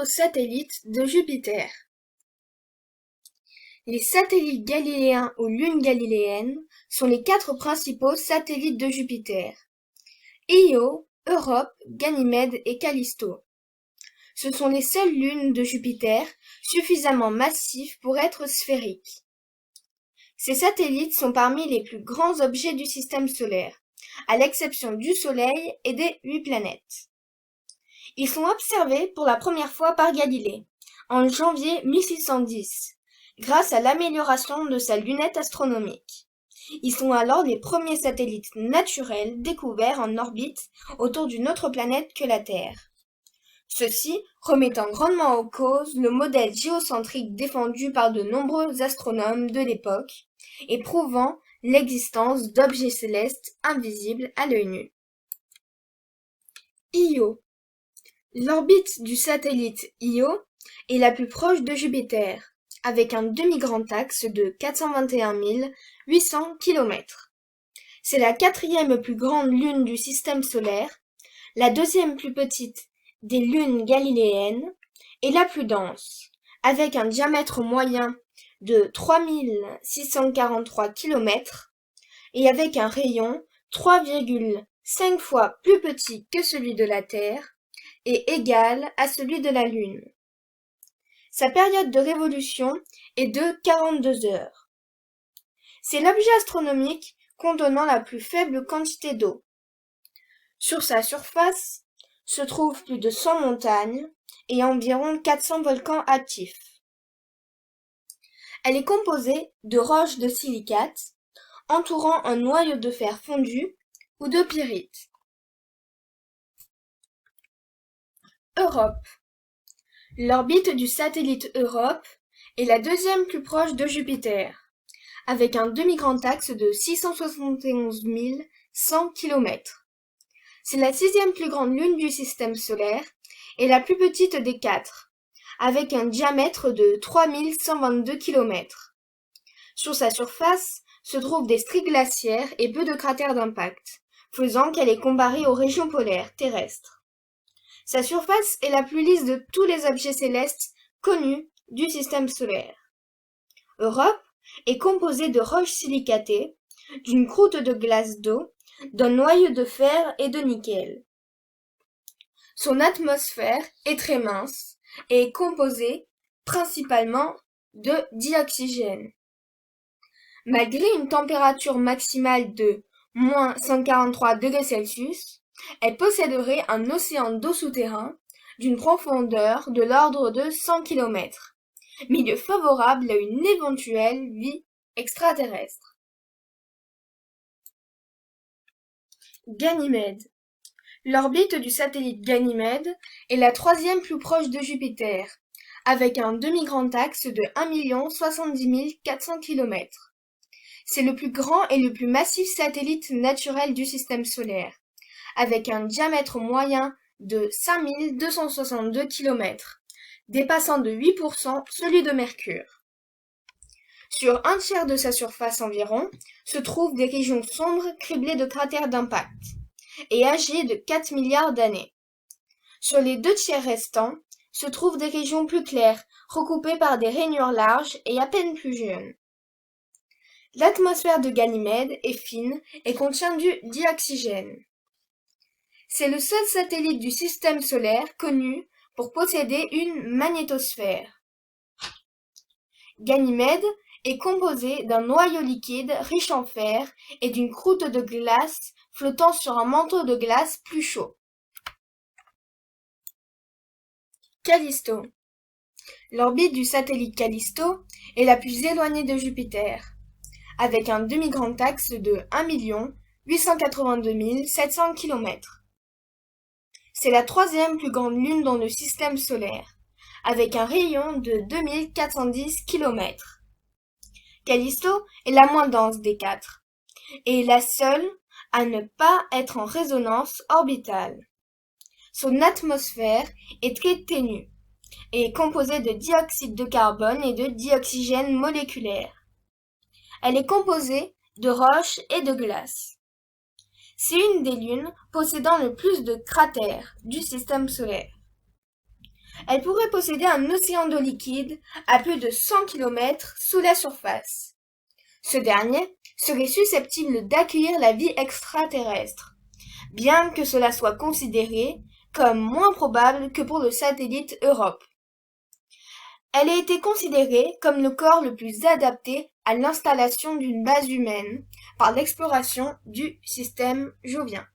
4 satellites de Jupiter. Les satellites galiléens aux lunes galiléennes sont les 4 principaux satellites de Jupiter: Io, Europe, Ganymède et Callisto. Ce sont les seules lunes de Jupiter suffisamment massives pour être sphériques. Ces satellites sont parmi les plus grands objets du système solaire, à l'exception du Soleil et des 8 planètes. Ils sont observés pour la première fois par Galilée, en janvier 1610, grâce à l'amélioration de sa lunette astronomique. Ils sont alors les premiers satellites naturels découverts en orbite autour d'une autre planète que la Terre. Ceci remettant grandement en cause le modèle géocentrique défendu par de nombreux astronomes de l'époque et prouvant l'existence d'objets célestes invisibles à l'œil nu. Io. L'orbite du satellite Io est la plus proche de Jupiter, avec un demi-grand axe de 421 800 km. C'est la 4e plus grande lune du système solaire, la 2e plus petite des lunes galiléennes et la plus dense, avec un diamètre moyen de 3643 km et avec un rayon 3,5 fois plus petit que celui de la Terre et égal à celui de la Lune. Sa période de révolution est de 42 heures. C'est l'objet astronomique contenant la plus faible quantité d'eau. Sur sa surface se trouvent plus de 100 montagnes et environ 400 volcans actifs. Elle est composée de roches de silicate entourant un noyau de fer fondu ou de pyrite. Europe. L'orbite du satellite Europe est la 2e plus proche de Jupiter, avec un demi-grand axe de 671 100 km. C'est la 6e plus grande lune du système solaire et la plus petite des 4, avec un diamètre de 3122 km. Sur sa surface se trouvent des stries glaciaires et peu de cratères d'impact, faisant qu'elle est comparée aux régions polaires terrestres. Sa surface est la plus lisse de tous les objets célestes connus du système solaire. Europe est composée de roches silicatées, d'une croûte de glace d'eau, d'un noyau de fer et de nickel. Son atmosphère est très mince et est composée principalement de dioxygène. Malgré une température maximale de moins 143 degrés Celsius, elle posséderait un océan d'eau souterrain d'une profondeur de l'ordre de 100 km, milieu favorable à une éventuelle vie extraterrestre. Ganymède. L'orbite du satellite Ganymède est la 3e plus proche de Jupiter, avec un demi-grand axe de 1 070 400 km. C'est le plus grand et le plus massif satellite naturel du système solaire, avec un diamètre moyen de 5262 km, dépassant de 8% celui de Mercure. Sur un tiers de sa surface environ se trouvent des régions sombres criblées de cratères d'impact et âgées de 4 milliards d'années. Sur les 2 tiers restants se trouvent des régions plus claires, recoupées par des rainures larges et à peine plus jeunes. L'atmosphère de Ganymède est fine et contient du dioxygène. C'est le seul satellite du système solaire connu pour posséder une magnétosphère. Ganymède est composé d'un noyau liquide riche en fer et d'une croûte de glace flottant sur un manteau de glace plus chaud. Callisto. L'orbite du satellite Callisto est la plus éloignée de Jupiter, avec un demi-grand axe de 1 882 700 km. C'est la 3e plus grande lune dans le système solaire, avec un rayon de 2410 km. Callisto est la moins dense des 4, et la seule à ne pas être en résonance orbitale. Son atmosphère est très ténue et est composée de dioxyde de carbone et de dioxygène moléculaire. Elle est composée de roches et de glace. C'est une des lunes possédant le plus de cratères du système solaire. Elle pourrait posséder un océan d'eau liquide à plus de 100 km sous la surface. Ce dernier serait susceptible d'accueillir la vie extraterrestre, bien que cela soit considéré comme moins probable que pour le satellite Europe. Elle a été considérée comme le corps le plus adapté à l'installation d'une base humaine par l'exploration du système jovien.